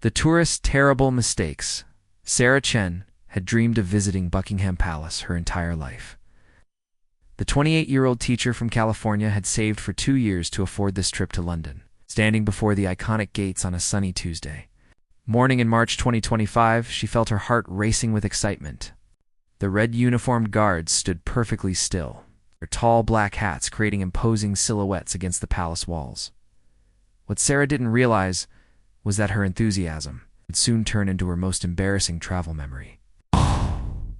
The tourist's terrible mistakes. Sarah Chen had dreamed of visiting Buckingham Palace her entire life. The 28-year-old teacher from California had saved for 2 years to afford this trip to London, standing before the iconic gates on a sunny Tuesday morning in March 2025, she felt her heart racing with excitement. The red uniformed guards stood perfectly still, their tall black hats creating imposing silhouettes against the palace walls. What Sarah didn't realize was that her enthusiasm would soon turn into her most embarrassing travel memory.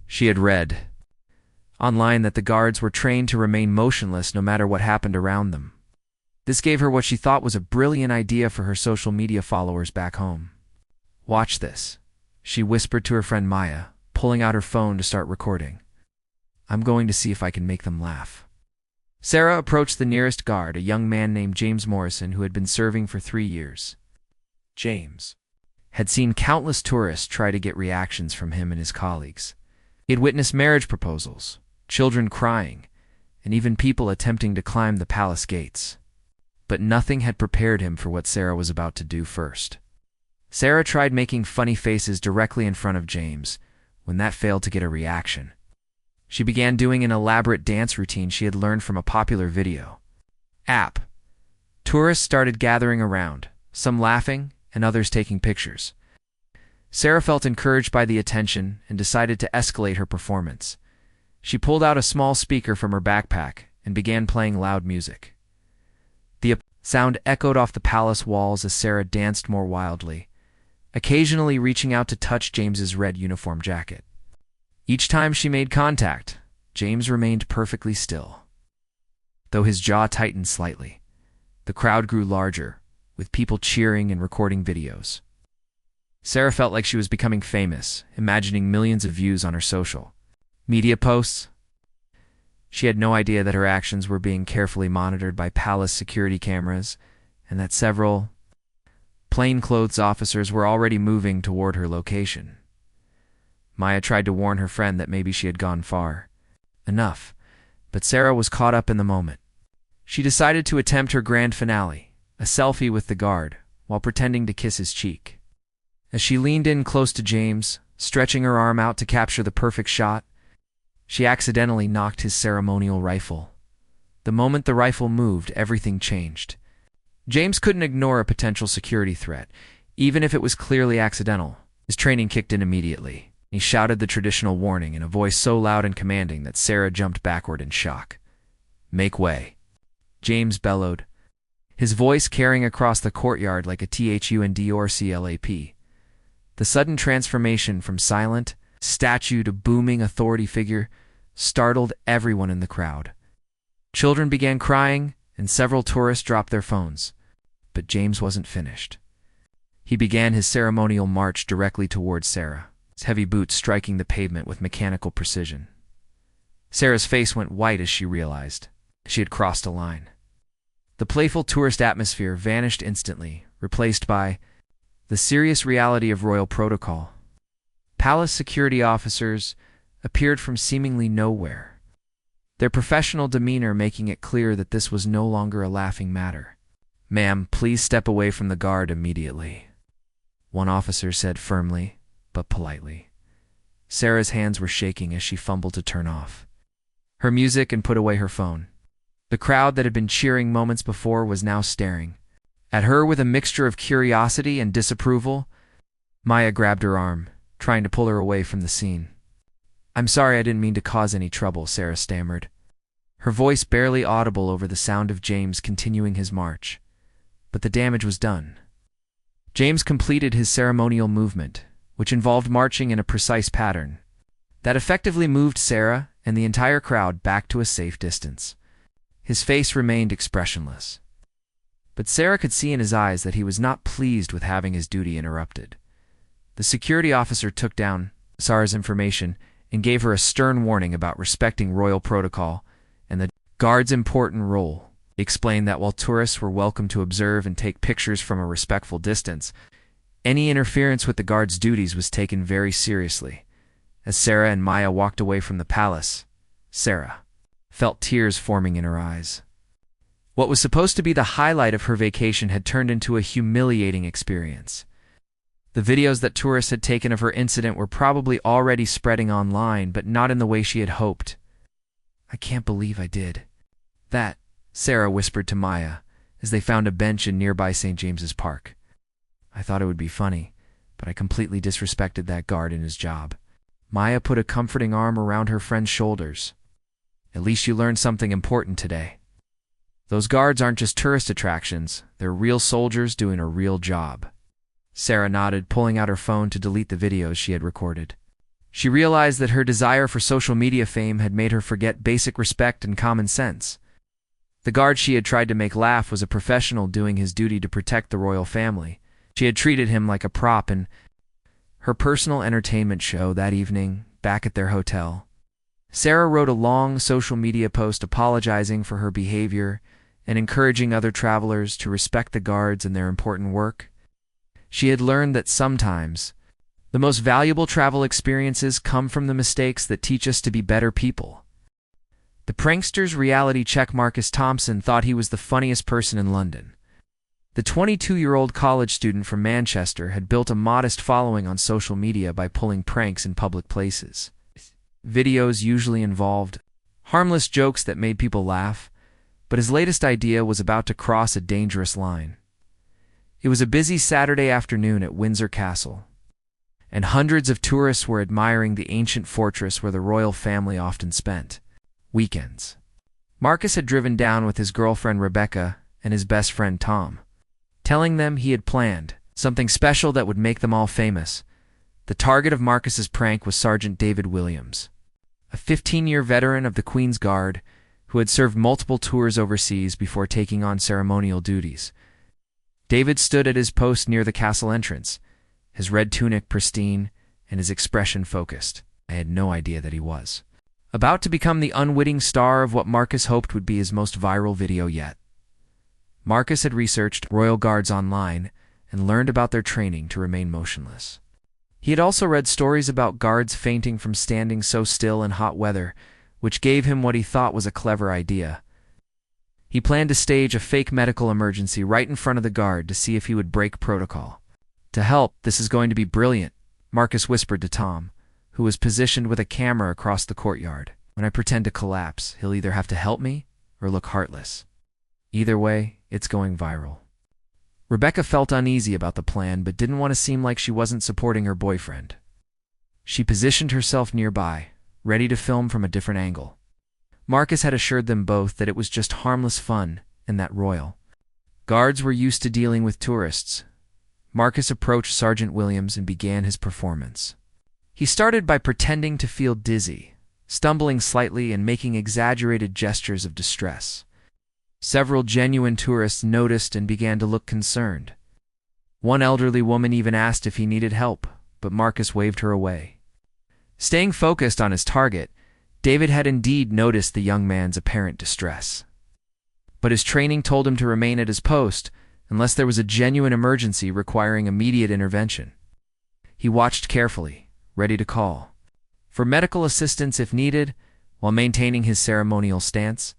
She had read online that the guards were trained to remain motionless no matter what happened around them. This gave her what she thought was a brilliant idea for her social media followers back home. "Watch this," she whispered to her friend Maya, pulling out her phone to start recording. "I'm going to see if I can make them laugh." Sarah approached the nearest guard, a young man named James Morrison who had been serving for 3 years. James had seen countless tourists try to get reactions from him and his colleagues. He had witnessed marriage proposals, children crying, and even people attempting to climb the palace gates. But nothing had prepared him for what Sarah was about to do first. Sarah tried making funny faces directly in front of James. When that failed to get a reaction, she began doing an elaborate dance routine she had learned from a popular video app. Tourists started gathering around, some laughing and others taking pictures. Sarah felt encouraged by the attention and decided to escalate her performance. She pulled out a small speaker from her backpack and began playing loud music. The sound echoed off the palace walls as Sarah danced more wildly, occasionally reaching out to touch James's red uniform jacket. Each time she made contact, James remained perfectly still. Though his jaw tightened slightly, the crowd grew larger, with people cheering and recording videos. Sarah felt like she was becoming famous, imagining millions of views on her social media posts. She had no idea that her actions were being carefully monitored by palace security cameras, and that several plainclothes officers were already moving toward her location. Maya tried to warn her friend that maybe she had gone far enough, but Sarah was caught up in the moment. She decided to attempt her grand finale, a selfie with the guard, while pretending to kiss his cheek. As she leaned in close to James, stretching her arm out to capture the perfect shot, she accidentally knocked his ceremonial rifle. The moment the rifle moved, everything changed. James couldn't ignore a potential security threat, even if it was clearly accidental. His training kicked in immediately. He shouted the traditional warning in a voice so loud and commanding that Sarah jumped backward in shock. "Make way," James bellowed, his voice carrying across the courtyard like a thunderclap. The sudden transformation from silent statue to booming authority figure startled everyone in the crowd. Children began crying, and several tourists dropped their phones. But James wasn't finished. He began his ceremonial march directly towards Sarah, his heavy boots striking the pavement with mechanical precision. Sarah's face went white as she realized she had crossed a line. The playful tourist atmosphere vanished instantly, replaced by the serious reality of royal protocol. Palace security officers appeared from seemingly nowhere, their professional demeanor making it clear that this was no longer a laughing matter. "Ma'am, please step away from the guard immediately," one officer said firmly, but politely. Sarah's hands were shaking as she fumbled to turn off her music and put away her phone. The crowd that had been cheering moments before was now staring at her with a mixture of curiosity and disapproval. Maya grabbed her arm, trying to pull her away from the scene. "I'm sorry, I didn't mean to cause any trouble," Sarah stammered, her voice barely audible over the sound of James continuing his march. But the damage was done. James completed his ceremonial movement, which involved marching in a precise pattern that effectively moved Sarah and the entire crowd back to a safe distance. His face remained expressionless, but Sarah could see in his eyes that he was not pleased with having his duty interrupted. The security officer took down Sarah's information and gave her a stern warning about respecting royal protocol and the guard's important role. He explained that while tourists were welcome to observe and take pictures from a respectful distance, any interference with the guard's duties was taken very seriously. As Sarah and Maya walked away from the palace, Sarah felt tears forming in her eyes. What was supposed to be the highlight of her vacation had turned into a humiliating experience. The videos that tourists had taken of her incident were probably already spreading online, but not in the way she had hoped. "I can't believe I did that," Sarah whispered to Maya as they found a bench in nearby St. James's Park. "I thought it would be funny, but I completely disrespected that guard in his job." Maya put a comforting arm around her friend's shoulders. "At least you learned something important today. Those guards aren't just tourist attractions, they're real soldiers doing a real job." Sarah nodded, pulling out her phone to delete the videos she had recorded. She realized that her desire for social media fame had made her forget basic respect and common sense. The guard she had tried to make laugh was a professional doing his duty to protect the royal family. She had treated him like a prop in her personal entertainment show that evening, back at their hotel. Sarah wrote a long social media post apologizing for her behavior and encouraging other travelers to respect the guards and their important work. She had learned that sometimes the most valuable travel experiences come from the mistakes that teach us to be better people. The pranksters reality check Marcus Thompson thought he was the funniest person in London. The 22-year-old college student from Manchester had built a modest following on social media by pulling pranks in public places. Videos usually involved harmless jokes that made people laugh, but his latest idea was about to cross a dangerous line. It was a busy Saturday afternoon at Windsor Castle, and hundreds of tourists were admiring the ancient fortress where the royal family often spent weekends. Marcus had driven down with his girlfriend Rebecca and his best friend Tom, telling them he had planned something special that would make them all famous. The target of Marcus's prank was Sergeant David Williams, a 15-year veteran of the Queen's Guard who had served multiple tours overseas before taking on ceremonial duties. David stood at his post near the castle entrance, his red tunic pristine and his expression focused. I had no idea that he was about to become the unwitting star of what Marcus hoped would be his most viral video yet. Marcus had researched royal guards online and learned about their training to remain motionless. He had also read stories about guards fainting from standing so still in hot weather, which gave him what he thought was a clever idea. He planned to stage a fake medical emergency right in front of the guard to see if he would break protocol. "To help, this is going to be brilliant," Marcus whispered to Tom, who was positioned with a camera across the courtyard. "When I pretend to collapse, he'll either have to help me or look heartless. Either way, it's going viral." Rebecca felt uneasy about the plan but didn't want to seem like she wasn't supporting her boyfriend. She positioned herself nearby, ready to film from a different angle. Marcus had assured them both that it was just harmless fun and that royal guards were used to dealing with tourists. Marcus approached Sergeant Williams and began his performance. He started by pretending to feel dizzy, stumbling slightly and making exaggerated gestures of distress. Several genuine tourists noticed and began to look concerned. One elderly woman even asked if he needed help, but Marcus waved her away. Staying focused on his target, David had indeed noticed the young man's apparent distress. But his training told him to remain at his post unless there was a genuine emergency requiring immediate intervention. He watched carefully, ready to call for medical assistance if needed, while maintaining his ceremonial stance.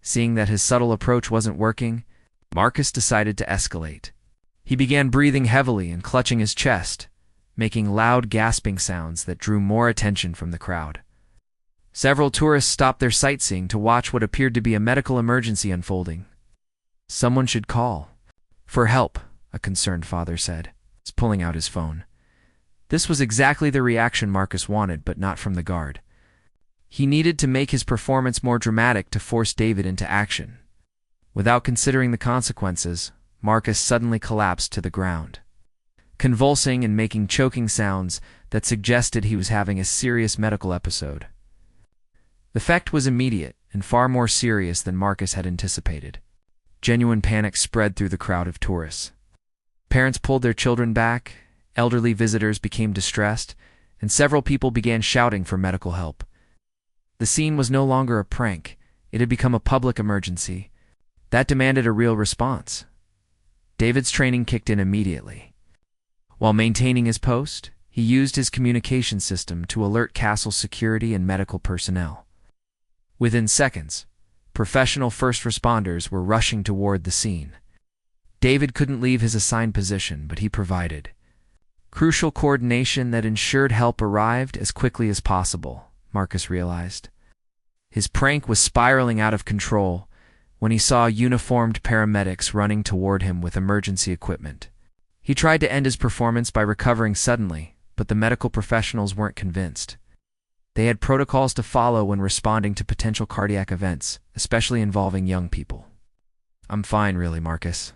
Seeing that his subtle approach wasn't working, Marcus decided to escalate. He began breathing heavily and clutching his chest, making loud gasping sounds that drew more attention from the crowd. Several tourists stopped their sightseeing to watch what appeared to be a medical emergency unfolding. "Someone should call for help," a concerned father said, pulling out his phone. This was exactly the reaction Marcus wanted, but not from the guard. He needed to make his performance more dramatic to force David into action. Without considering the consequences, Marcus suddenly collapsed to the ground, convulsing and making choking sounds that suggested he was having a serious medical episode. The effect was immediate and far more serious than Marcus had anticipated. Genuine panic spread through the crowd of tourists. Parents pulled their children back, elderly visitors became distressed, and several people began shouting for medical help. The scene was no longer a prank. It had become a public emergency that demanded a real response. David's training kicked in immediately. While maintaining his post, he used his communication system to alert castle security and medical personnel. Within seconds, professional first responders were rushing toward the scene. David couldn't leave his assigned position, but he provided Crucial coordination that ensured help arrived as quickly as possible, Marcus realized. His prank was spiraling out of control when he saw uniformed paramedics running toward him with emergency equipment. He tried to end his performance by recovering suddenly, but the medical professionals weren't convinced. They had protocols to follow when responding to potential cardiac events, especially involving young people. "I'm fine, really, Marcus,"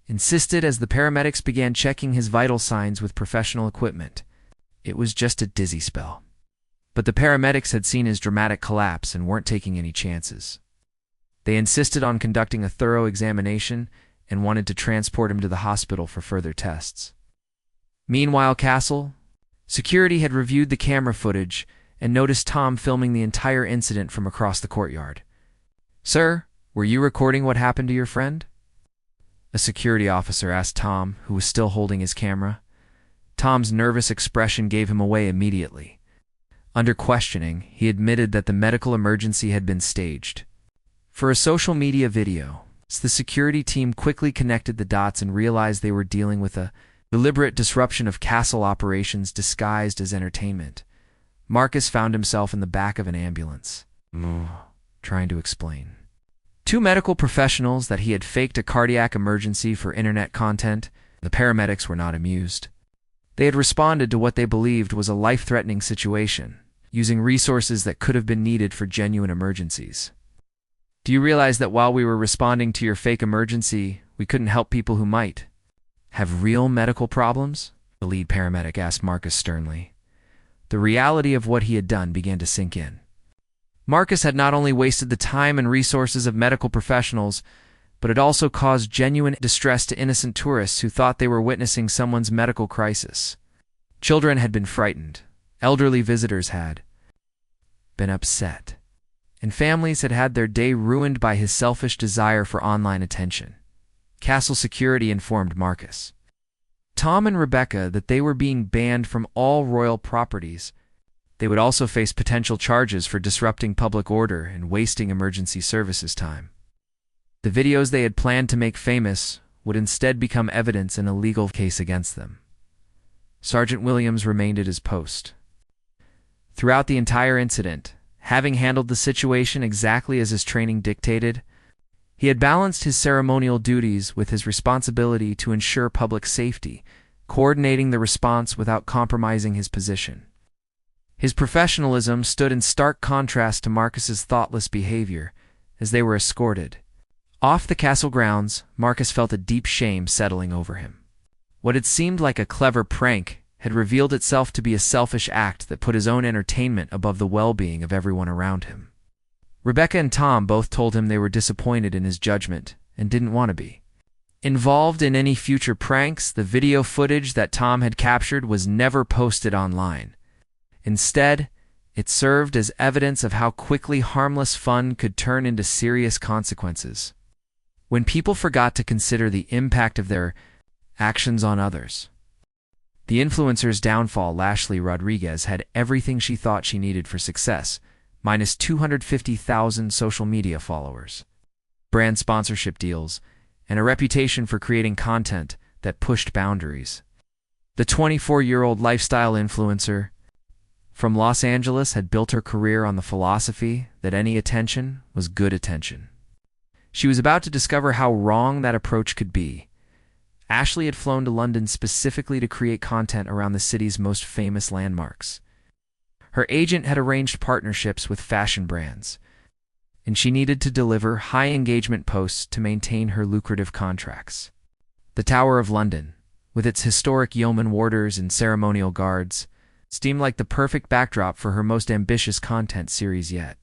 insisted as the paramedics began checking his vital signs with professional equipment. It was just a dizzy spell. But the paramedics had seen his dramatic collapse and weren't taking any chances. They insisted on conducting a thorough examination and wanted to transport him to the hospital for further tests. Meanwhile, Castle security had reviewed the camera footage and noticed Tom filming the entire incident from across the courtyard. "Sir, were you recording what happened to your friend?" a security officer asked Tom, who was still holding his camera. Tom's nervous expression gave him away immediately. Under questioning, he admitted that the medical emergency had been staged. For a social media video, the security team quickly connected the dots and realized they were dealing with a deliberate disruption of Castle operations disguised as entertainment. Marcus found himself in the back of an ambulance, trying to explain. Two medical professionals that he had faked a cardiac emergency for internet content. The paramedics were not amused. They had responded to what they believed was a life-threatening situation, using resources that could have been needed for genuine emergencies. "Do you realize that while we were responding to your fake emergency, we couldn't help people who might have real medical problems?" the lead paramedic asked Marcus sternly. The reality of what he had done began to sink in. Marcus had not only wasted the time and resources of medical professionals, but had also caused genuine distress to innocent tourists who thought they were witnessing someone's medical crisis. Children had been frightened, elderly visitors had been upset, and families had had their day ruined by his selfish desire for online attention. Castle security informed Marcus, Tom and Rebecca that they were being banned from all royal properties. They would also face potential charges for disrupting public order and wasting emergency services time. The videos they had planned to make famous would instead become evidence in a legal case against them. Sergeant Williams remained at his post. Throughout the entire incident, having handled the situation exactly as his training dictated, he had balanced his ceremonial duties with his responsibility to ensure public safety, coordinating the response without compromising his position. His professionalism stood in stark contrast to Marcus's thoughtless behavior as they were escorted. Off the castle grounds, Marcus felt a deep shame settling over him. What had seemed like a clever prank had revealed itself to be a selfish act that put his own entertainment above the well-being of everyone around him. Rebecca and Tom both told him they were disappointed in his judgment and didn't want to be involved in any future pranks. The video footage that Tom had captured was never posted online. Instead, it served as evidence of how quickly harmless fun could turn into serious consequences when people forgot to consider the impact of their actions on others. The influencer's downfall. Lashley Rodriguez had everything she thought she needed for success, minus 250,000 social media followers, brand sponsorship deals, and a reputation for creating content that pushed boundaries. The 24-year-old lifestyle influencer from Los Angeles had built her career on the philosophy that any attention was good attention. She was about to discover how wrong that approach could be. Ashley had flown to London specifically to create content around the city's most famous landmarks. Her agent had arranged partnerships with fashion brands, and she needed to deliver high-engagement posts to maintain her lucrative contracts. The Tower of London, with its historic yeoman warders and ceremonial guards, seemed like the perfect backdrop for her most ambitious content series yet.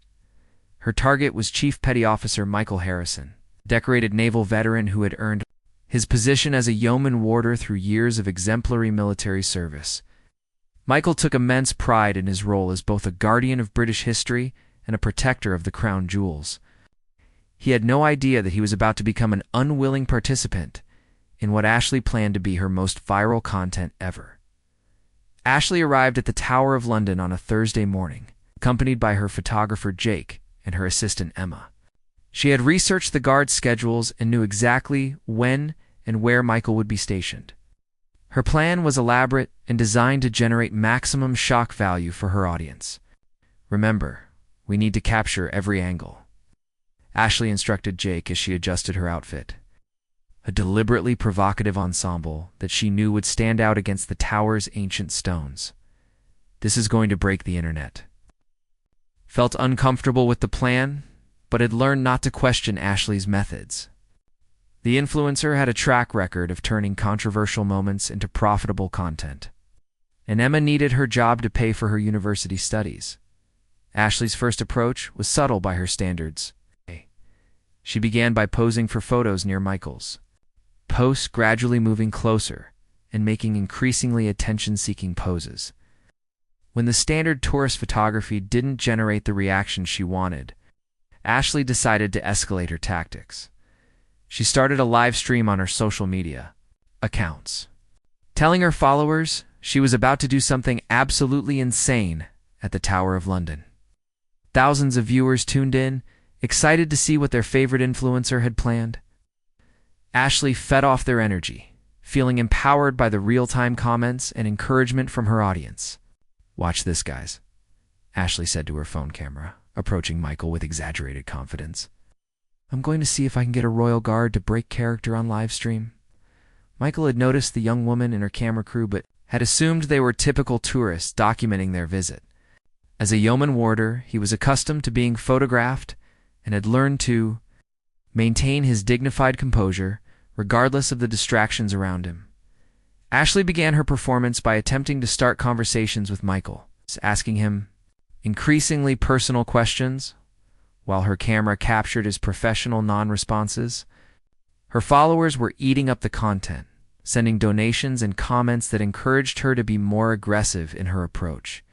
Her target was Chief Petty Officer Michael Harrison, a decorated naval veteran who had earned his position as a yeoman warder through years of exemplary military service. Michael took immense pride in his role as both a guardian of British history and a protector of the crown jewels. He had no idea that he was about to become an unwilling participant in what Ashley planned to be her most viral content ever. Ashley arrived at the Tower of London on a Thursday morning, accompanied by her photographer Jake and her assistant Emma. She had researched the guard schedules and knew exactly when and where Michael would be stationed. Her plan was elaborate and designed to generate maximum shock value for her audience. "Remember, we need to capture every angle," Ashley instructed Jake as she adjusted her outfit. A deliberately provocative ensemble that she knew would stand out against the tower's ancient stones. "This is going to break the internet." Felt uncomfortable with the plan, but had learned not to question Ashley's methods. The influencer had a track record of turning controversial moments into profitable content, and Emma needed her job to pay for her university studies. Ashley's first approach was subtle by her standards. She began by posing for photos near Michael's posts, gradually moving closer and making increasingly attention-seeking poses. When the standard tourist photography didn't generate the reaction she wanted, Ashley decided to escalate her tactics. She started a live stream on her social media accounts, telling her followers she was about to do something absolutely insane at the Tower of London. Thousands of viewers tuned in, excited to see what their favorite influencer had planned. Ashley fed off their energy, feeling empowered by the real-time comments and encouragement from her audience. "Watch this, guys," Ashley said to her phone camera, approaching Michael with exaggerated confidence. "I'm going to see if I can get a royal guard to break character on live stream." Michael had noticed the young woman and her camera crew, but had assumed they were typical tourists documenting their visit. As a yeoman warder, he was accustomed to being photographed and had learned to maintain his dignified composure regardless of the distractions around him. Ashley began her performance by attempting to start conversations with Michael, asking him increasingly personal questions, while her camera captured his professional non-responses. Her followers were eating up the content, sending donations and comments that encouraged her to be more aggressive in her approach.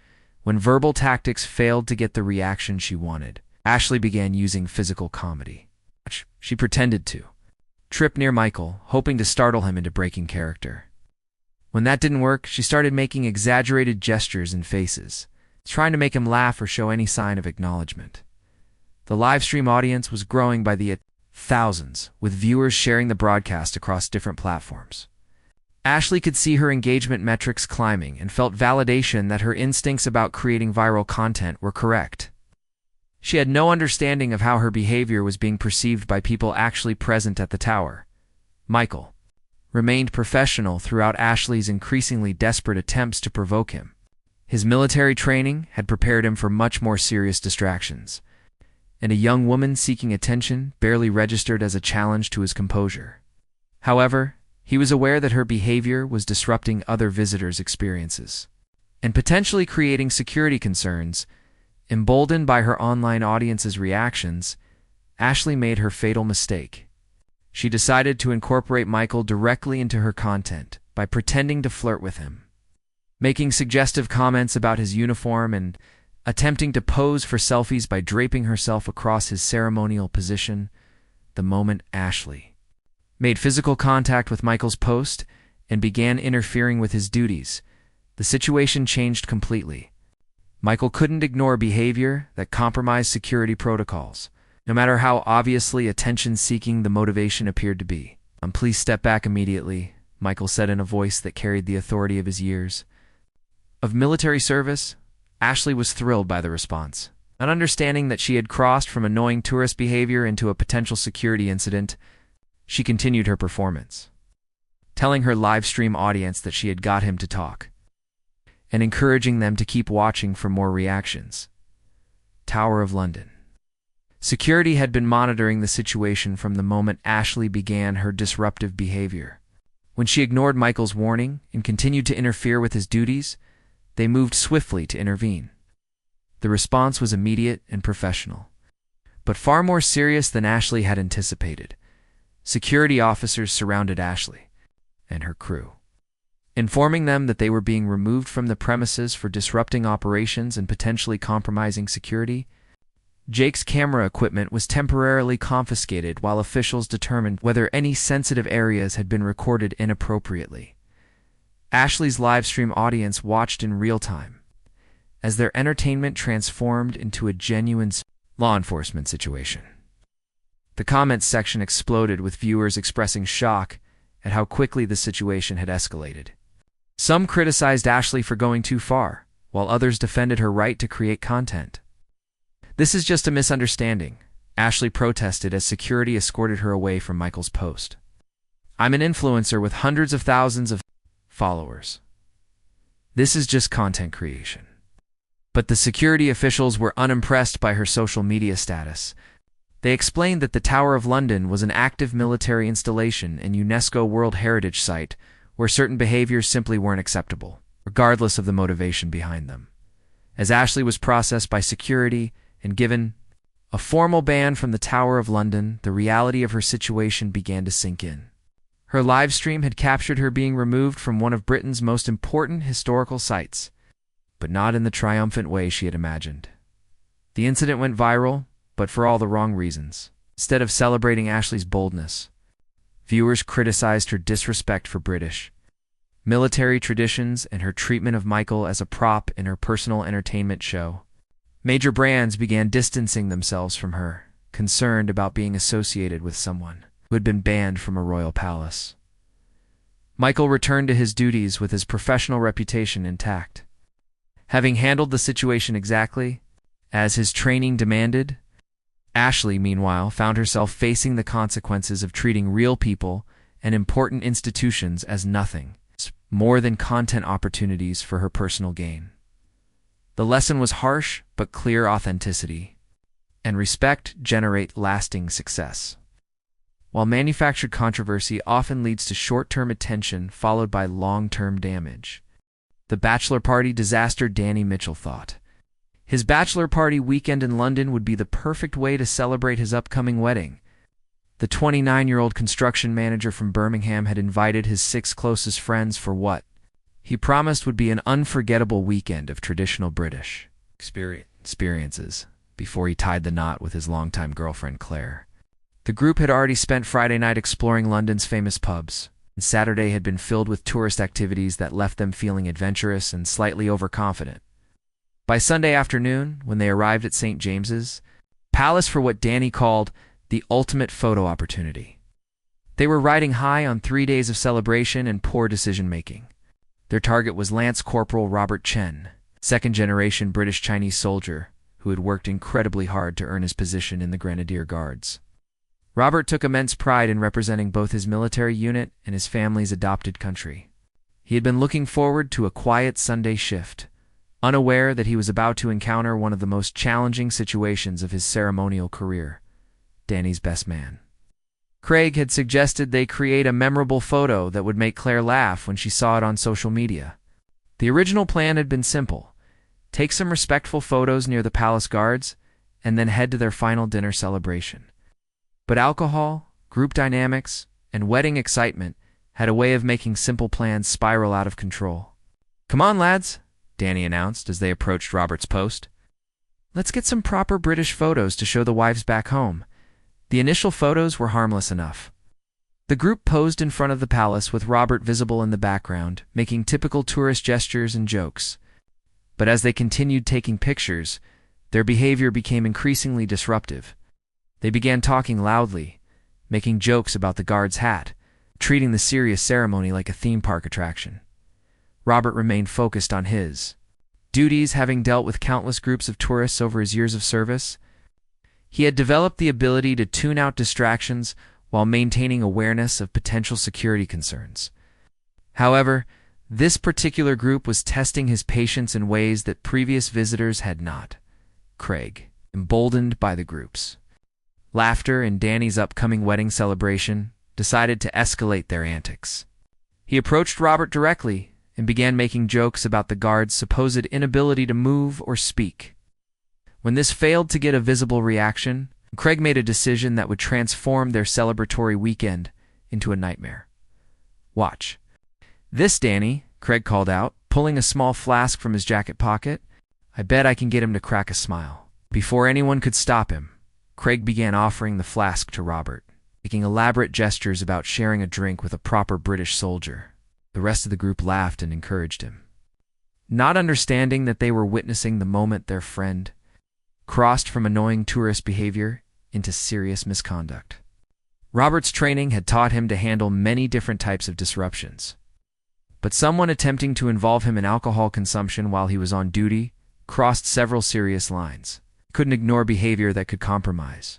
When verbal tactics failed to get the reaction she wanted, Ashley began using physical comedy. She pretended to trip near Michael, hoping to startle him into breaking character. When that didn't work, she started making exaggerated gestures and faces, trying to make him laugh or show any sign of acknowledgement. The live stream audience was growing by the thousands, with viewers sharing the broadcast across different platforms. Ashley could see her engagement metrics climbing and felt validation that her instincts about creating viral content were correct. She had no understanding of how her behavior was being perceived by people actually present at the tower. Michael remained professional throughout Ashley's increasingly desperate attempts to provoke him. His military training had prepared him for much more serious distractions, and a young woman seeking attention barely registered as a challenge to his composure. However, he was aware that her behavior was disrupting other visitors' experiences and potentially creating security concerns. Emboldened by her online audience's reactions, Ashley made her fatal mistake. She decided to incorporate Michael directly into her content by pretending to flirt with him, making suggestive comments about his uniform and attempting to pose for selfies by draping herself across his ceremonial position. The moment Ashley made physical contact with Michael's post and began interfering with his duties, the situation changed completely. Michael couldn't ignore behavior that compromised security protocols, no matter how obviously attention-seeking the motivation appeared to be. "Please step back immediately," Michael said in a voice that carried the authority of his years of military service. Ashley was thrilled by the response. Not understanding that she had crossed from annoying tourist behavior into a potential security incident, she continued her performance, telling her live stream audience that she had got him to talk, and encouraging them to keep watching for more reactions. Tower of London. Security had been monitoring the situation from the moment Ashley began her disruptive behavior. When she ignored Michael's warning and continued to interfere with his duties, they moved swiftly to intervene. The response was immediate and professional, but far more serious than Ashley had anticipated. Security officers surrounded Ashley and her crew, informing them that they were being removed from the premises for disrupting operations and potentially compromising security. Jake's camera equipment was temporarily confiscated while officials determined whether any sensitive areas had been recorded inappropriately. Ashley's live stream audience watched in real time as their entertainment transformed into a genuine law enforcement situation. The comments section exploded with viewers expressing shock at how quickly the situation had escalated. Some criticized Ashley for going too far, while others defended her right to create content. "This is just a misunderstanding," Ashley protested as security escorted her away from Michael's post. "I'm an influencer with hundreds of thousands of followers. This is just content creation." But the security officials were unimpressed by her social media status. They explained that the Tower of London was an active military installation and UNESCO World Heritage Site where certain behaviors simply weren't acceptable, regardless of the motivation behind them. As Ashley was processed by security and given a formal ban from the Tower of London, the reality of her situation began to sink in. Her live stream had captured her being removed from one of Britain's most important historical sites, but not in the triumphant way she had imagined. The incident went viral, but for all the wrong reasons. Instead of celebrating Ashley's boldness, viewers criticized her disrespect for British military traditions and her treatment of Michael as a prop in her personal entertainment show. Major brands began distancing themselves from her, concerned about being associated with someone who had been banned from a royal palace. Michael returned to his duties with his professional reputation intact. Having handled the situation exactly as his training demanded, Ashley, meanwhile, found herself facing the consequences of treating real people and important institutions as nothing more than content opportunities for her personal gain. The lesson was harsh but clear: authenticity and respect generate lasting success. While manufactured controversy often leads to short-term attention followed by long-term damage, the bachelor party disaster, Danny Mitchell thought his bachelor party weekend in London would be the perfect way to celebrate his upcoming wedding. The 29-year-old construction manager from Birmingham had invited his 6 closest friends for what he promised would be an unforgettable weekend of traditional British experiences before he tied the knot with his longtime girlfriend Claire. The group had already spent Friday night exploring London's famous pubs, and Saturday had been filled with tourist activities that left them feeling adventurous and slightly overconfident. By Sunday afternoon, when they arrived at St. James's Palace for what Danny called the ultimate photo opportunity, they were riding high on 3 days of celebration and poor decision-making. Their target was Lance Corporal Robert Chen, second-generation British Chinese soldier who had worked incredibly hard to earn his position in the Grenadier Guards. Robert took immense pride in representing both his military unit and his family's adopted country. He had been looking forward to a quiet Sunday shift, unaware that he was about to encounter one of the most challenging situations of his ceremonial career: Danny's best man. Craig had suggested they create a memorable photo that would make Claire laugh when she saw it on social media. The original plan had been simple: take some respectful photos near the palace guards, and then head to their final dinner celebration. But alcohol, group dynamics, and wedding excitement had a way of making simple plans spiral out of control. "Come on, lads," Danny announced as they approached Robert's post. "Let's get some proper British photos to show the wives back home." The initial photos were harmless enough. The group posed in front of the palace with Robert visible in the background, making typical tourist gestures and jokes. But as they continued taking pictures, their behavior became increasingly disruptive. They began talking loudly, making jokes about the guard's hat, treating the serious ceremony like a theme park attraction. Robert remained focused on his duties, having dealt with countless groups of tourists over his years of service. He had developed the ability to tune out distractions while maintaining awareness of potential security concerns. However, this particular group was testing his patience in ways that previous visitors had not. Craig, emboldened by the group's laughter and Danny's upcoming wedding celebration, decided to escalate their antics. He approached Robert directly and began making jokes about the guard's supposed inability to move or speak. When this failed to get a visible reaction, Craig made a decision that would transform their celebratory weekend into a nightmare. "Watch this, Danny," Craig called out, pulling a small flask from his jacket pocket. "I bet I can get him to crack a smile." Before anyone could stop him, Craig began offering the flask to Robert, making elaborate gestures about sharing a drink with a proper British soldier. The rest of the group laughed and encouraged him, not understanding that they were witnessing the moment their friend crossed from annoying tourist behavior into serious misconduct. Robert's training had taught him to handle many different types of disruptions, but someone attempting to involve him in alcohol consumption while he was on duty crossed several serious lines. Couldn't ignore behavior that could compromise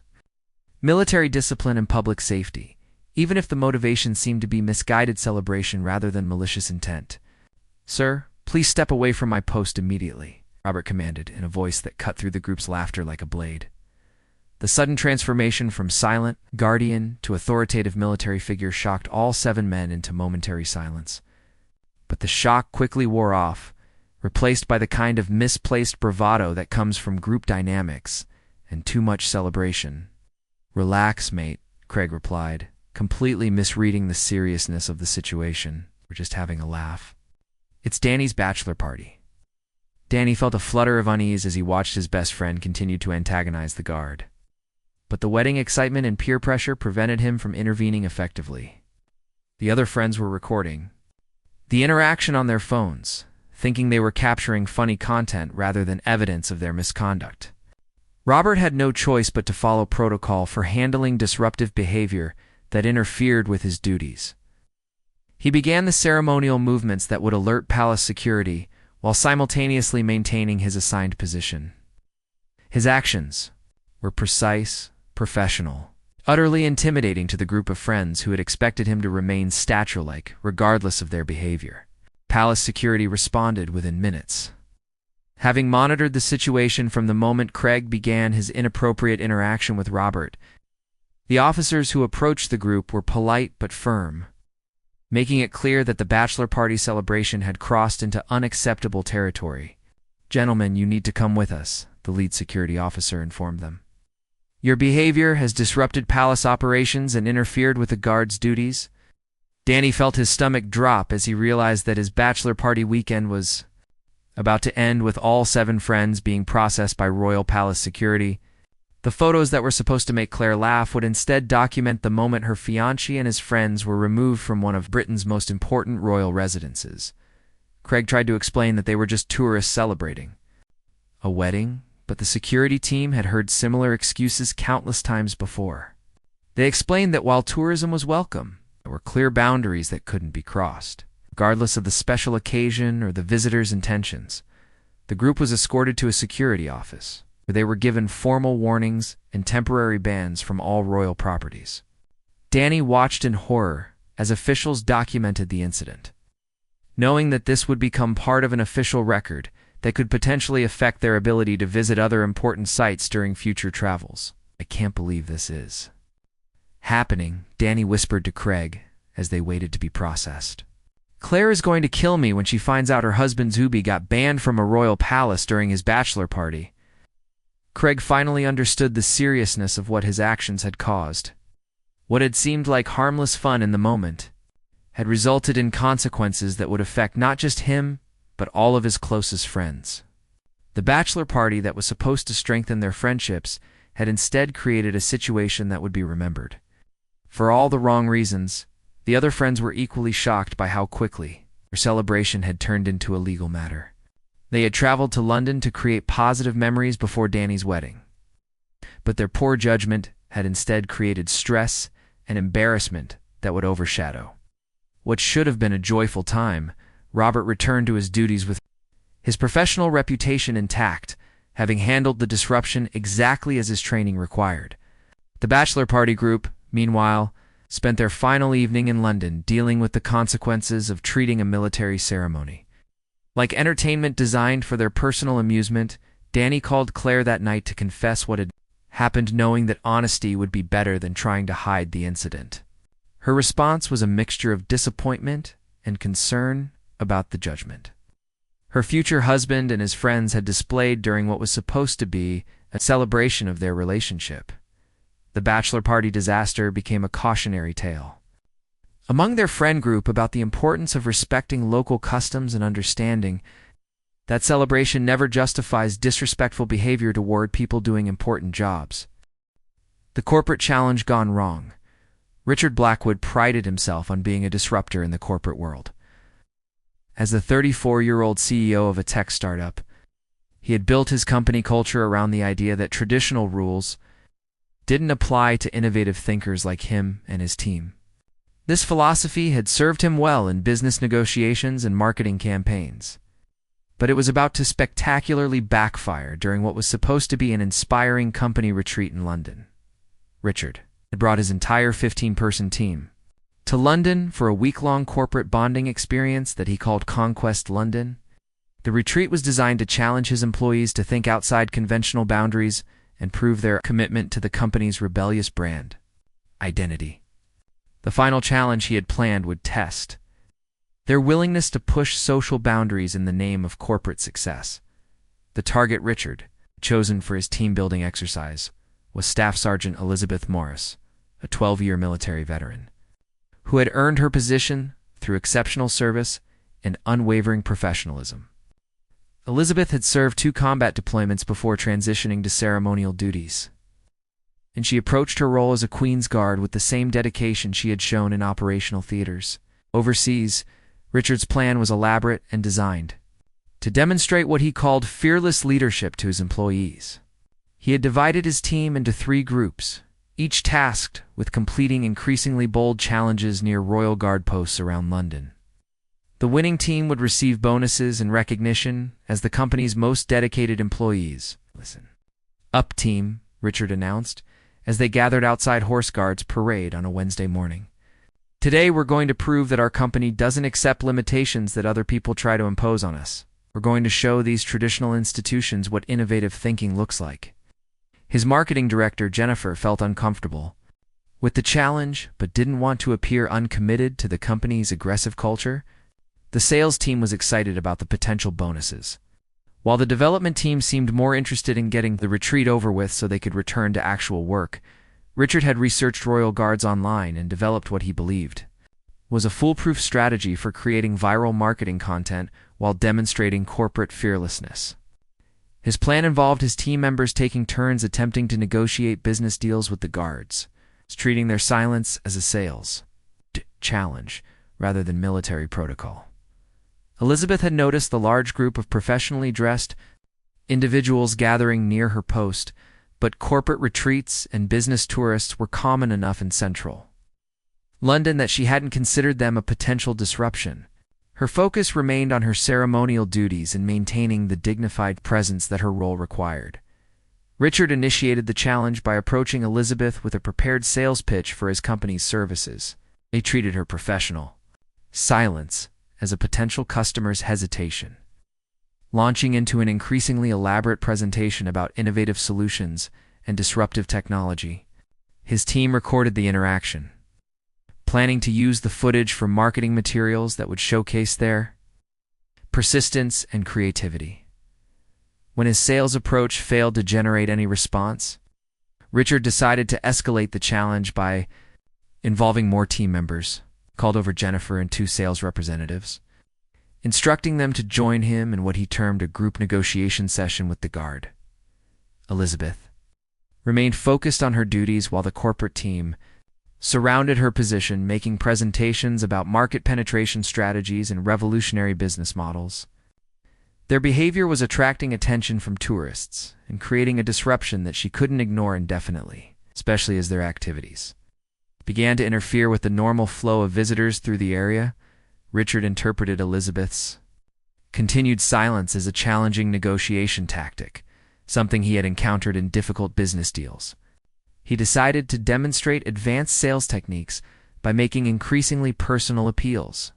military discipline and public safety, even if the motivation seemed to be misguided celebration rather than malicious intent. "Sir, please step away from my post immediately," Robert commanded in a voice that cut through the group's laughter like a blade. The sudden transformation from silent guardian to authoritative military figure shocked all 7 men into momentary silence. But the shock quickly wore off, replaced by the kind of misplaced bravado that comes from group dynamics and too much celebration. "Relax, mate," Craig replied, completely misreading the seriousness of the situation. "We're just having a laugh. It's Danny's bachelor party." Danny felt a flutter of unease as he watched his best friend continue to antagonize the guard. But the wedding excitement and peer pressure prevented him from intervening effectively. The other friends were recording the interaction on their phones, thinking they were capturing funny content rather than evidence of their misconduct. Robert had no choice but to follow protocol for handling disruptive behavior that interfered with his duties. He began the ceremonial movements that would alert palace security while simultaneously maintaining his assigned position. His actions were precise, professional, utterly intimidating to the group of friends who had expected him to remain statue-like regardless of their behavior. Palace security responded within minutes. Having monitored the situation from the moment Craig began his inappropriate interaction with Robert, the officers who approached the group were polite but firm, making it clear that the bachelor party celebration had crossed into unacceptable territory. "Gentlemen, you need to come with us," the lead security officer informed them. "Your behavior has disrupted palace operations and interfered with the guard's duties." Danny felt his stomach drop as he realized that his bachelor party weekend was about to end with all 7 friends being processed by Royal Palace security. The photos that were supposed to make Claire laugh would instead document the moment her fiancé and his friends were removed from one of Britain's most important royal residences. Craig tried to explain that they were just tourists celebrating a wedding, but the security team had heard similar excuses countless times before. They explained that while tourism was welcome, there were clear boundaries that couldn't be crossed. Regardless of the special occasion or the visitor's intentions, the group was escorted to a security office, where they were given formal warnings and temporary bans from all royal properties. Danny watched in horror as officials documented the incident, knowing that this would become part of an official record that could potentially affect their ability to visit other important sites during future travels. "I can't believe this is happening," Danny whispered to Craig as they waited to be processed. "Claire is going to kill me when she finds out her husband Zuby got banned from a royal palace during his bachelor party." Craig finally understood the seriousness of what his actions had caused. What had seemed like harmless fun in the moment had resulted in consequences that would affect not just him, but all of his closest friends. The bachelor party that was supposed to strengthen their friendships had instead created a situation that would be remembered. For all the wrong reasons, the other friends were equally shocked by how quickly their celebration had turned into a legal matter. They had traveled to London to create positive memories before Danny's wedding, but their poor judgment had instead created stress and embarrassment that would overshadow what should have been a joyful time. Robert returned to his duties with his professional reputation intact, having handled the disruption exactly as his training required. The bachelor party group, meanwhile, spent their final evening in London dealing with the consequences of treating a military ceremony like entertainment designed for their personal amusement. Danny called Claire that night to confess what had happened, knowing that honesty would be better than trying to hide the incident. Her response was a mixture of disappointment and concern about the judgment her future husband and his friends had displayed during what was supposed to be a celebration of their relationship. The bachelor party disaster became a cautionary tale among their friend group about the importance of respecting local customs and understanding that celebration never justifies disrespectful behavior toward people doing important jobs. The corporate challenge gone wrong. Richard Blackwood prided himself on being a disruptor in the corporate world. As the 34-year-old CEO of a tech startup, he had built his company culture around the idea that traditional rules didn't apply to innovative thinkers like him and his team. This philosophy had served him well in business negotiations and marketing campaigns. But it was about to spectacularly backfire during what was supposed to be an inspiring company retreat in London. Richard had brought his entire 15-person team to London for a week-long corporate bonding experience that he called Conquest London. The retreat was designed to challenge his employees to think outside conventional boundaries and prove their commitment to the company's rebellious brand identity. The final challenge he had planned would test their willingness to push social boundaries in the name of corporate success. The target Richard, chosen for his team-building exercise, was Staff Sergeant Elizabeth Morris, a 12-year military veteran, who had earned her position through exceptional service and unwavering professionalism. Elizabeth had served 2 combat deployments before transitioning to ceremonial duties, and she approached her role as a Queen's Guard with the same dedication she had shown in operational theaters. Overseas, Richard's plan was elaborate and designed to demonstrate what he called fearless leadership to his employees. He had divided his team into 3 groups, each tasked with completing increasingly bold challenges near Royal Guard posts around London. The winning team would receive bonuses and recognition as the company's most dedicated employees. "Listen up, team," Richard announced, as they gathered outside Horse Guards parade on a Wednesday morning. "Today we're going to prove that our company doesn't accept limitations that other people try to impose on us. We're going to show these traditional institutions what innovative thinking looks like." His marketing director, Jennifer, felt uncomfortable with the challenge, but didn't want to appear uncommitted to the company's aggressive culture. The sales team was excited about the potential bonuses, while the development team seemed more interested in getting the retreat over with so they could return to actual work. Richard had researched Royal Guards online and developed what he believed was a foolproof strategy for creating viral marketing content while demonstrating corporate fearlessness. His plan involved his team members taking turns attempting to negotiate business deals with the Guards, treating their silence as a sales challenge rather than military protocol. Elizabeth had noticed the large group of professionally dressed individuals gathering near her post, but corporate retreats and business tourists were common enough in central London that she hadn't considered them a potential disruption. Her focus remained on her ceremonial duties and maintaining the dignified presence that her role required. Richard initiated the challenge by approaching Elizabeth with a prepared sales pitch for his company's services. They treated her professional silence as a potential customer's hesitation, launching into an increasingly elaborate presentation about innovative solutions and disruptive technology. His team recorded the interaction, planning to use the footage for marketing materials that would showcase their persistence and creativity. When his sales approach failed to generate any response, Richard decided to escalate the challenge by involving more team members, called over Jennifer and 2 sales representatives, instructing them to join him in what he termed a group negotiation session with the Guard. Elizabeth remained focused on her duties while the corporate team surrounded her position, making presentations about market penetration strategies and revolutionary business models. Their behavior was attracting attention from tourists and creating a disruption that she couldn't ignore indefinitely, especially as their activities began to interfere with the normal flow of visitors through the area. Richard interpreted Elizabeth's continued silence as a challenging negotiation tactic, something he had encountered in difficult business deals. He decided to demonstrate advanced sales techniques by making increasingly personal appeals,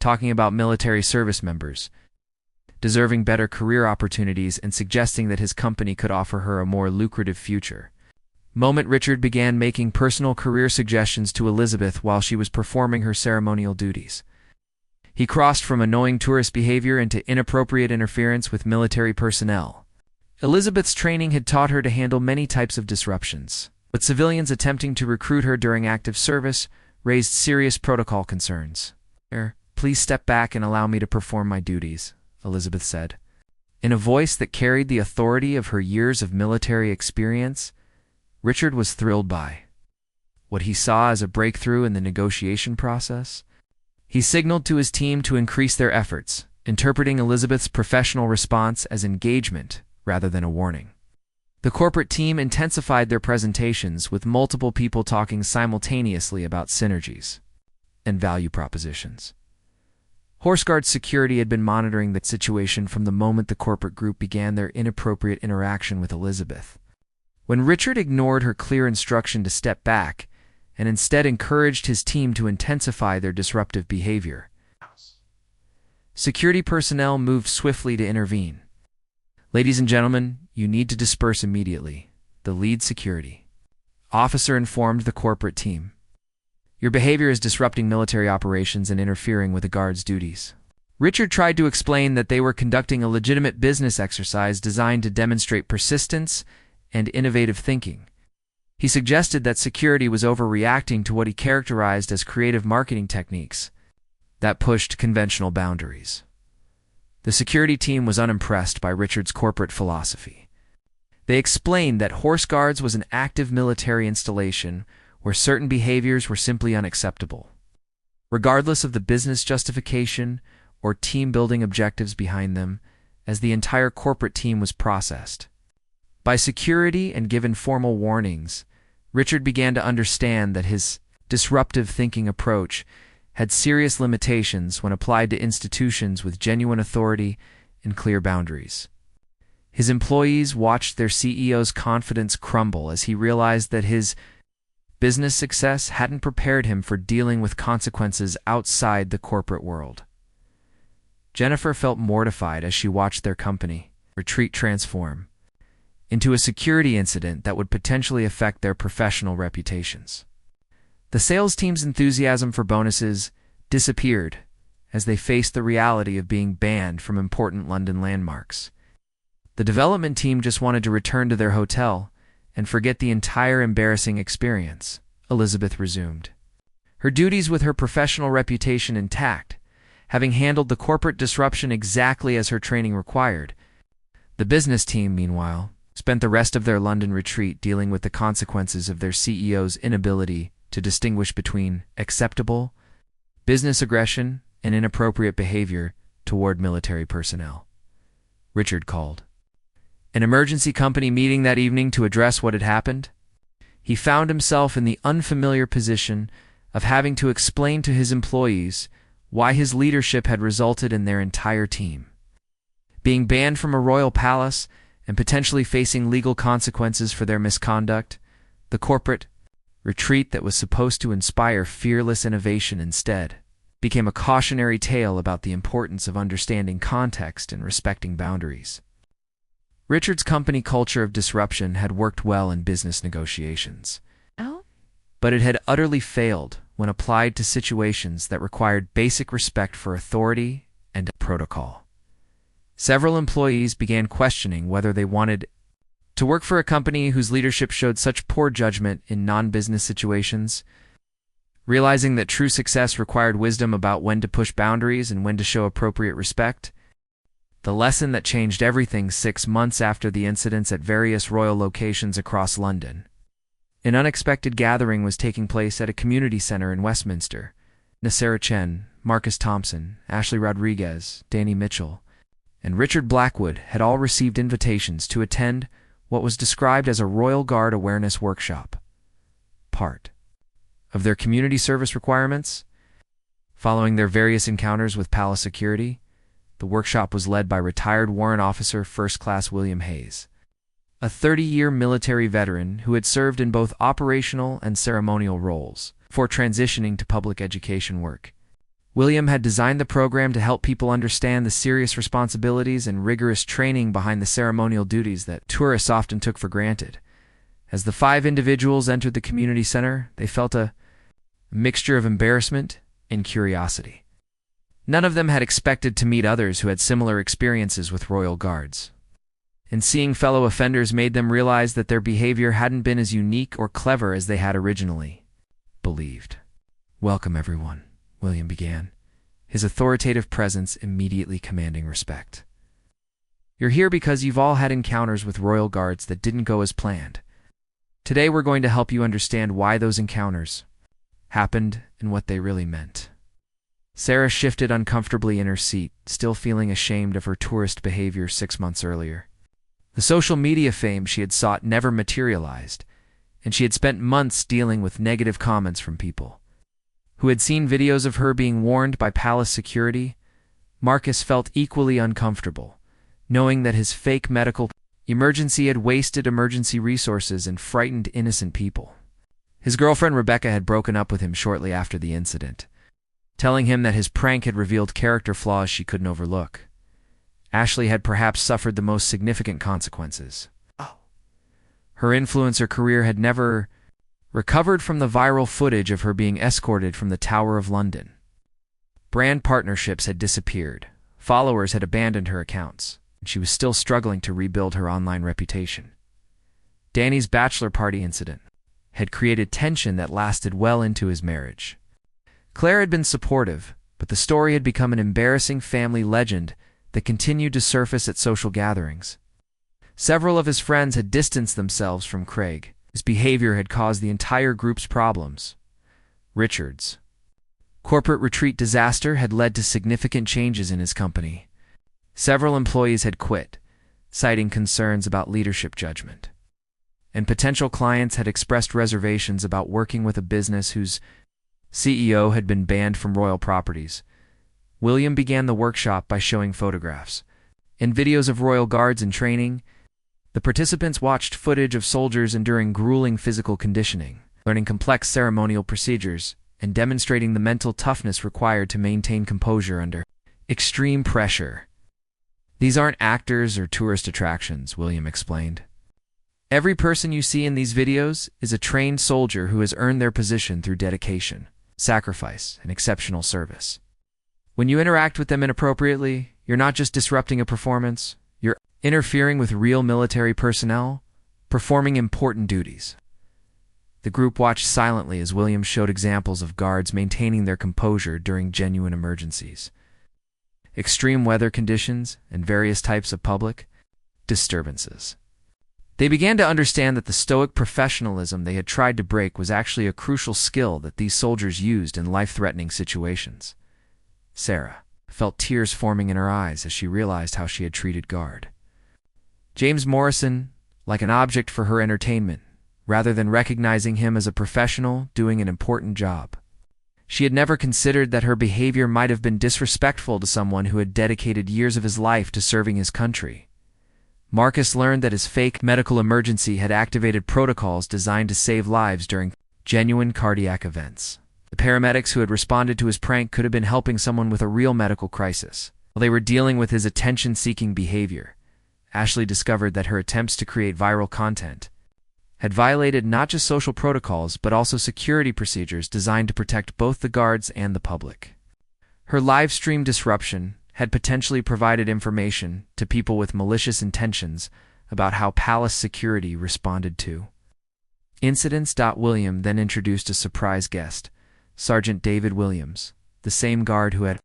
talking about military service members deserving better career opportunities and suggesting that his company could offer her a more lucrative future. Richard began making personal career suggestions to Elizabeth while she was performing her ceremonial duties. He crossed from annoying tourist behavior into inappropriate interference with military personnel. Elizabeth's training had taught her to handle many types of disruptions, but civilians attempting to recruit her during active service raised serious protocol concerns. "Please step back and allow me to perform my duties," Elizabeth said, in a voice that carried the authority of her years of military experience. Richard was thrilled by what he saw as a breakthrough in the negotiation process. He signaled to his team to increase their efforts, interpreting Elizabeth's professional response as engagement rather than a warning. The corporate team intensified their presentations with multiple people talking simultaneously about synergies, and value propositions. Horse Guard security had been monitoring the situation from the moment the corporate group began their inappropriate interaction with Elizabeth. When Richard ignored her clear instruction to step back and instead encouraged his team to intensify their disruptive behavior, security personnel moved swiftly to intervene. "Ladies and gentlemen, you need to disperse immediately," the lead security officer informed the corporate team. "Your behavior is disrupting military operations and interfering with the guard's duties." Richard tried to explain that they were conducting a legitimate business exercise designed to demonstrate persistence and innovative thinking. He suggested that security was overreacting to what he characterized as creative marketing techniques that pushed conventional boundaries. The security team was unimpressed by Richard's corporate philosophy. They explained that Horse Guards was an active military installation where certain behaviors were simply unacceptable, regardless of the business justification or team-building objectives behind them, as the entire corporate team was processed by security and given formal warnings. Richard began to understand that his disruptive thinking approach had serious limitations when applied to institutions with genuine authority and clear boundaries. His employees watched their CEO's confidence crumble as he realized that his business success hadn't prepared him for dealing with consequences outside the corporate world. Jennifer felt mortified as she watched their company retreat transform into a security incident that would potentially affect their professional reputations. The sales team's enthusiasm for bonuses disappeared as they faced the reality of being banned from important London landmarks. The development team just wanted to return to their hotel and forget the entire embarrassing experience, Elizabeth resumed, her duties with her professional reputation intact, having handled the corporate disruption exactly as her training required. The business team, meanwhile, spent the rest of their London retreat dealing with the consequences of their CEO's inability to distinguish between acceptable business aggression and inappropriate behavior toward military personnel. Richard called an emergency company meeting that evening to address what had happened. He found himself in the unfamiliar position of having to explain to his employees why his leadership had resulted in their entire team being banned from a royal palace and potentially facing legal consequences for their misconduct. The corporate retreat that was supposed to inspire fearless innovation instead became a cautionary tale about the importance of understanding context and respecting boundaries. Richard's company culture of disruption had worked well in business negotiations, but it had utterly failed when applied to situations that required basic respect for authority and protocol. Several employees began questioning whether they wanted to work for a company whose leadership showed such poor judgment in non-business situations. Realizing that true success required wisdom about when to push boundaries and when to show appropriate respect, the lesson that changed everything 6 months after the incidents at various royal locations across London. An unexpected gathering was taking place at a community center in Westminster. Sarah Chen, Marcus Thompson, Ashley Rodriguez, Danny Mitchell, and Richard Blackwood had all received invitations to attend what was described as a Royal Guard awareness workshop. Part of their community service requirements. Following their various encounters with palace security, the workshop was led by retired Warrant Officer First Class William Hayes, a 30-year military veteran who had served in both operational and ceremonial roles before transitioning to public education work. William had designed the program to help people understand the serious responsibilities and rigorous training behind the ceremonial duties that tourists often took for granted. As the 5 individuals entered the community center, they felt a mixture of embarrassment and curiosity. None of them had expected to meet others who had similar experiences with Royal Guards, and seeing fellow offenders made them realize that their behavior hadn't been as unique or clever as they had originally believed. "Welcome, everyone," William began, his authoritative presence immediately commanding respect. "You're here because you've all had encounters with Royal Guards that didn't go as planned. Today we're going to help you understand why those encounters happened and what they really meant." Sarah shifted uncomfortably in her seat, still feeling ashamed of her tourist behavior 6 months earlier. The social media fame she had sought never materialized, and she had spent months dealing with negative comments from people who had seen videos of her being warned by palace security, Marcus felt equally uncomfortable, knowing that his fake medical emergency had wasted emergency resources and frightened innocent people. His girlfriend Rebecca had broken up with him shortly after the incident, telling him that his prank had revealed character flaws she couldn't overlook. Ashley had perhaps suffered the most significant consequences. Her influencer career had never recovered from the viral footage of her being escorted from the Tower of London. Brand partnerships had disappeared, followers had abandoned her accounts, and she was still struggling to rebuild her online reputation. Danny's bachelor party incident had created tension that lasted well into his marriage. Claire had been supportive, but the story had become an embarrassing family legend that continued to surface at social gatherings. Several of his friends had distanced themselves from Craig. His behavior had caused the entire group's problems. Richard's corporate retreat disaster had led to significant changes in his company. Several employees had quit, citing concerns about leadership judgment. And potential clients had expressed reservations about working with a business whose CEO had been banned from royal properties. William began the workshop by showing photographs and videos of royal guards in training. The participants watched footage of soldiers enduring grueling physical conditioning, learning complex ceremonial procedures, and demonstrating the mental toughness required to maintain composure under extreme pressure. "These aren't actors or tourist attractions," William explained. "Every person you see in these videos is a trained soldier who has earned their position through dedication, sacrifice, and exceptional service. When you interact with them inappropriately, you're not just disrupting a performance, you're interfering with real military personnel, performing important duties." The group watched silently as William showed examples of guards maintaining their composure during genuine emergencies, extreme weather conditions, and various types of public disturbances. They began to understand that the stoic professionalism they had tried to break was actually a crucial skill that these soldiers used in life-threatening situations. Sarah felt tears forming in her eyes as she realized how she had treated Guard James Morrison like an object for her entertainment, rather than recognizing him as a professional doing an important job. She had never considered that her behavior might have been disrespectful to someone who had dedicated years of his life to serving his country. Marcus learned that his fake medical emergency had activated protocols designed to save lives during genuine cardiac events. The paramedics who had responded to his prank could have been helping someone with a real medical crisis, while they were dealing with his attention-seeking behavior. Ashley discovered that her attempts to create viral content had violated not just social protocols but also security procedures designed to protect both the guards and the public. Her live stream disruption had potentially provided information to people with malicious intentions about how palace security responded to incidents. William then introduced a surprise guest, Sergeant David Williams, the same guard who had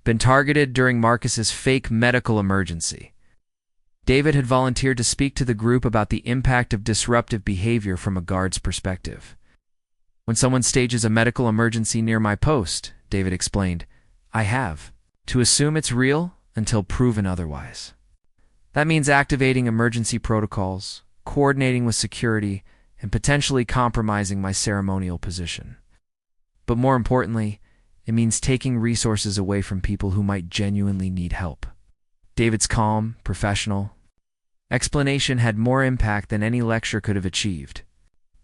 been targeted during Marcus's fake medical emergency. David had volunteered to speak to the group about the impact of disruptive behavior from a guard's perspective. "When someone stages a medical emergency near my post," David explained, "I have to assume it's real until proven otherwise. That means activating emergency protocols, coordinating with security, and potentially compromising my ceremonial position. But more importantly, it means taking resources away from people who might genuinely need help." David's calm, professional explanation had more impact than any lecture could have achieved.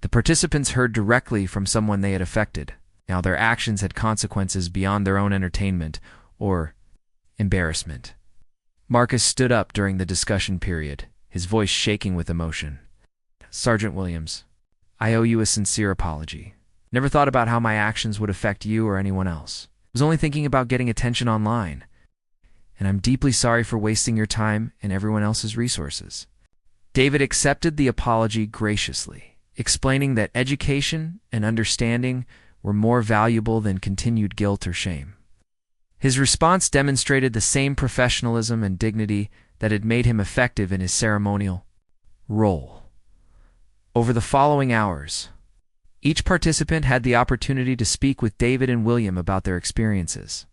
The participants heard directly from someone they had affected. Now their actions had consequences beyond their own entertainment or embarrassment. Marcus stood up during the discussion period, his voice shaking with emotion. "Sergeant Williams, I owe you a sincere apology. Never thought about how my actions would affect you or anyone else. I was only thinking about getting attention online. And I'm deeply sorry for wasting your time and everyone else's resources." David accepted the apology graciously, explaining that education and understanding were more valuable than continued guilt or shame. His response demonstrated the same professionalism and dignity that had made him effective in his ceremonial role. Over the following hours, each participant had the opportunity to speak with David and William about their experiences.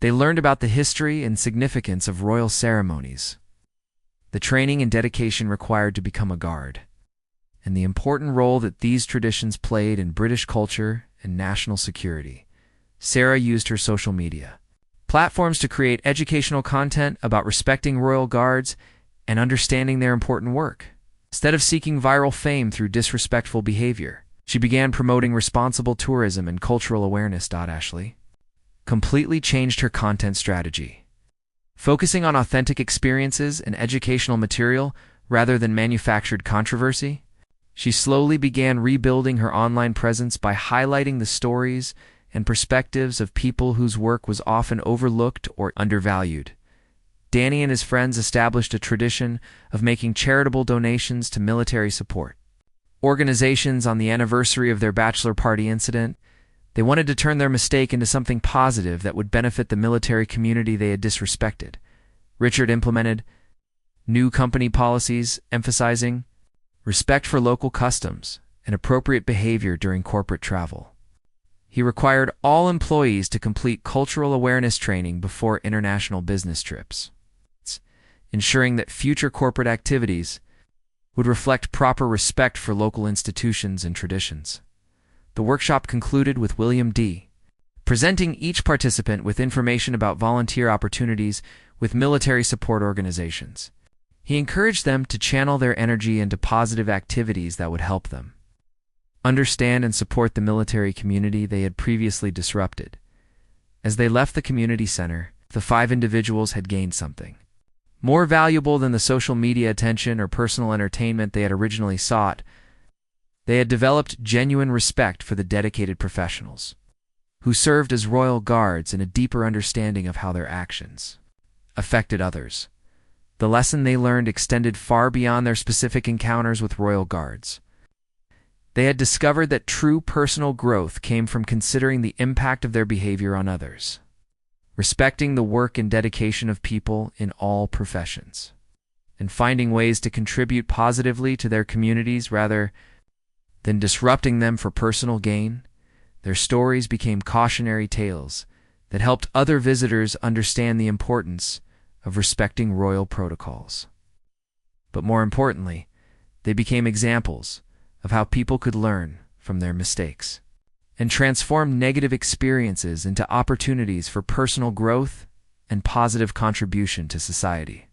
They learned about the history and significance of royal ceremonies, the training and dedication required to become a guard, and the important role that these traditions played in British culture and national security. Sarah used her social media platforms to create educational content about respecting royal guards and understanding their important work. Instead of seeking viral fame through disrespectful behavior, she began promoting responsible tourism and cultural awareness. Ashley completely changed her content strategy, focusing on authentic experiences and educational material rather than manufactured controversy. She slowly began rebuilding her online presence by highlighting the stories and perspectives of people whose work was often overlooked or undervalued. Danny and his friends established a tradition of making charitable donations to military support organizations on the anniversary of their bachelor party incident. They wanted to turn their mistake into something positive that would benefit the military community they had disrespected. Richard implemented new company policies emphasizing respect for local customs and appropriate behavior during corporate travel. He required all employees to complete cultural awareness training before international business trips, ensuring that future corporate activities would reflect proper respect for local institutions and traditions. The workshop concluded with William D. presenting each participant with information about volunteer opportunities with military support organizations. He encouraged them to channel their energy into positive activities that would help them understand and support the military community they had previously disrupted. As they left the community center, the 5 individuals had gained something more valuable than the social media attention or personal entertainment they had originally sought. They had developed genuine respect for the dedicated professionals who served as royal guards and a deeper understanding of how their actions affected others. The lesson they learned extended far beyond their specific encounters with royal guards. They had discovered that true personal growth came from considering the impact of their behavior on others, respecting the work and dedication of people in all professions, and finding ways to contribute positively to their communities rather than disrupting them for personal gain. Their stories became cautionary tales that helped other visitors understand the importance of respecting royal protocols. But more importantly, they became examples of how people could learn from their mistakes and transform negative experiences into opportunities for personal growth and positive contribution to society.